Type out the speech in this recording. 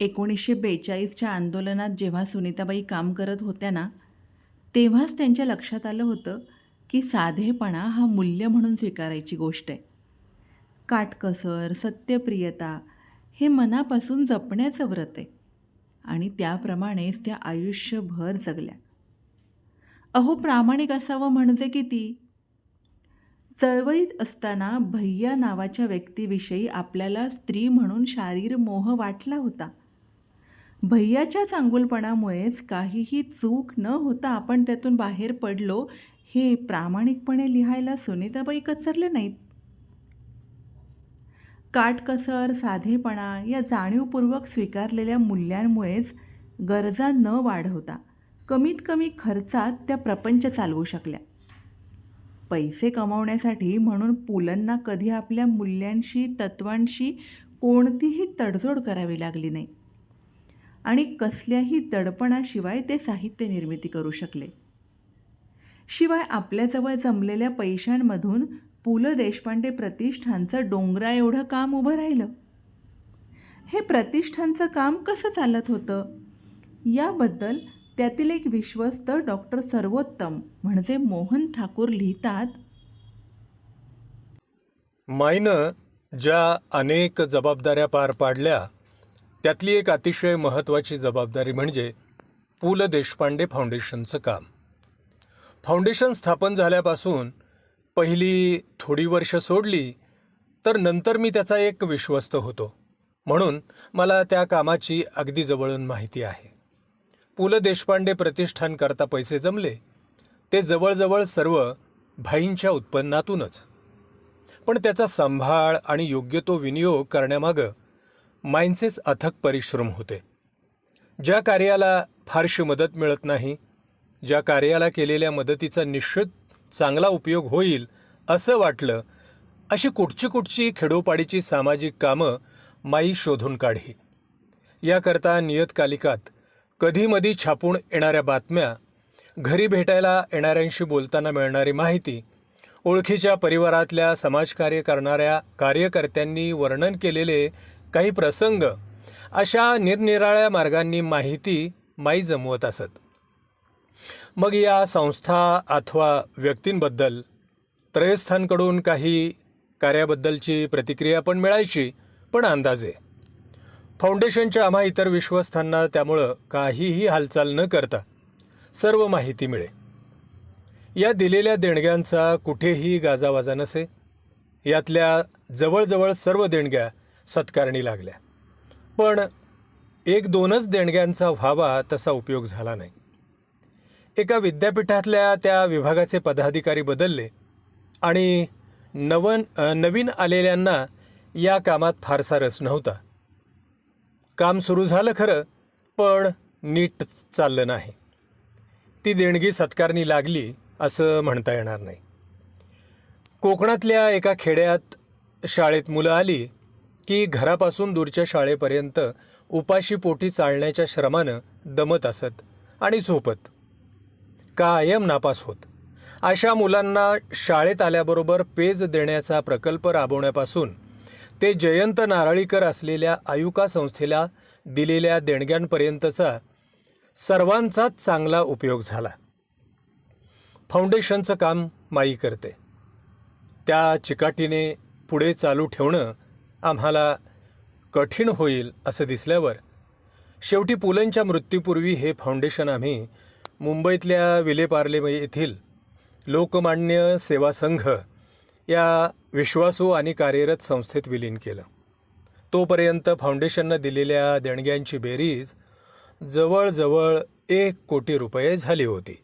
1942च्या आंदोलनात जेव्हा सुनीताबाई काम करत होत्या ना, तेव्हाच त्यांच्या लक्षात आलं होतं, की साधेपणा हा मूल्य म्हणून स्वीकारायची गोष्ट आहे. काटकसर, सत्यप्रियता हे मनापासून जपण्याचं व्रत आहे आणि त्याप्रमाणेच त्या आयुष्यभर जगल्या. अहो, प्रामाणिक असावं म्हणजे किती? चळवळीत असताना भैया नावाच्या व्यक्तीविषयी आपल्याला स्त्री म्हणून शारीर मोह वाटला होता. भैयाच्या चांगुलपणामुळेच काहीही चूक न होता आपण त्यातून बाहेर पडलो, हे प्रामाणिकपणे लिहायला सुनीताबाई कचरले नाहीत. काटकसर, साधेपणा या जाणीवपूर्वक स्वीकारलेल्या मूल्यांमुळेच गरजा न वाढवता कमीत कमी खर्चात त्या प्रपंच चालवू शकल्या. पैसे कमावण्यासाठी म्हणून पुलंना कधी आपल्या मूल्यांशी, तत्वांशी कोणतीही तडजोड करावी लागली नाही आणि कसल्याही दडपणाशिवाय ते साहित्य निर्मिती करू शकले. शिवाय आपल्याजवळ जमलेल्या पैशांमधून पु ल देशपांडे प्रतिष्ठानचं डोंगरा एवढं काम उभं राहिलं. हे प्रतिष्ठानचं काम कसं चालत होतं याबद्दल त्यातील एक विश्वस्त डॉक्टर सर्वोत्तम म्हणजे मोहन ठाकूर लिहितात, माईनं ज्या अनेक जबाबदाऱ्या पार पाडल्या त्यातली एक अतिशय महत्त्वाची जबाबदारी म्हणजे पु ल देशपांडे फाउंडेशनचं काम. फाउंडेशन स्थापन झाल्यापासून पहिली थोडी वर्ष सोडली तर नंतर मी त्याचा एक विश्वस्त होतो, म्हणून मला त्या कामाची अगदी जवळून माहिती आहे. पु ल देशपांडे प्रतिष्ठानकरता पैसे जमले ते जवळजवळ सर्व भाईंच्या उत्पन्नातूनच. पण त्याचा सांभाळ आणि योग्य तो विनियोग करण्यामागं माईंचेच अथक परिश्रम होते. ज्या कार्याला फारशी मदत मिळत नाही, ज्या कार्याला केलेल्या मदतीचा निश्चित चांगला उपयोग होईल असं वाटलं, अशी कुठची खेडोपाडीची सामाजिक कामं माई शोधून काढी. याकरता नियतकालिकात कधीमधी छापून येणाऱ्या बातम्या, घरी भेटायला येणाऱ्यांशी बोलताना मिळणारी माहिती, ओळखीच्या परिवारातल्या समाजकार्य करणाऱ्या कार्यकर्त्यांनी वर्णन केलेले काही प्रसंग, अशा निरनिराळ्या मार्गांनी माहिती माई जमवत असत. मग या संस्था अथवा व्यक्तींबद्दल त्रयस्थांकडून काही कार्याबद्दलची प्रतिक्रिया पण मिळायची, पण अंदाजे. फाउंडेशनच्या आम्हा इतर विश्वस्तांना त्यामुळं काहीही हालचाल न करता सर्व माहिती मिळे. या दिलेल्या देणग्यांचा कुठेही गाजावाजा नसे. यातल्या जवळजवळ सर्व देणग्या सत्कारणी लागल्या, पण 1-2च देणग्यांचा व्हावा तसा उपयोग झाला नाही. एका विद्यापीठातल्या त्या विभागाचे पदाधिकारी बदलले आणि नवीन आलेल्यांना या कामात फारसा रस नव्हता. काम सुरू झालं खरं, पण नीट चाललं नाही. ती देणगी सत्कारणी लागली असं म्हणता येणार नाही. कोकणातल्या एका खेड्यात शाळेत मुलं आली की घरापासून दूरच्या शाळेपर्यंत उपाशीपोटी चालण्याच्या श्रमानं दमत असत आणि झोपत. कायम नापास होत. अशा मुलांना शाळेत आल्याबरोबर पेज देण्याचा प्रकल्प राबवण्यापासून ते जयंत नारळीकर असलेल्या आयुका संस्थेला दिलेल्या देणग्यांपर्यंतचा सर्वांचाच चांगला उपयोग झाला. फाउंडेशनचं काम माई करते. त्या चिकाटीने पुढे चालू ठेवणं आम्हाला कठीण होईल असं दिसल्यावर शेवटी पुलंच्या मृत्यूपूर्वी हे फाउंडेशन आम्ही मुंबईतल्या विलेपार्ले येथील लोकमान्य सेवा संघ या विश्वासू आणि कार्यरत संस्थेत विलीन केलं. तोपर्यंत फाउंडेशननं दिलेल्या देणग्यांची बेरीज जवळजवळ 1 कोटी रुपये झाली होती.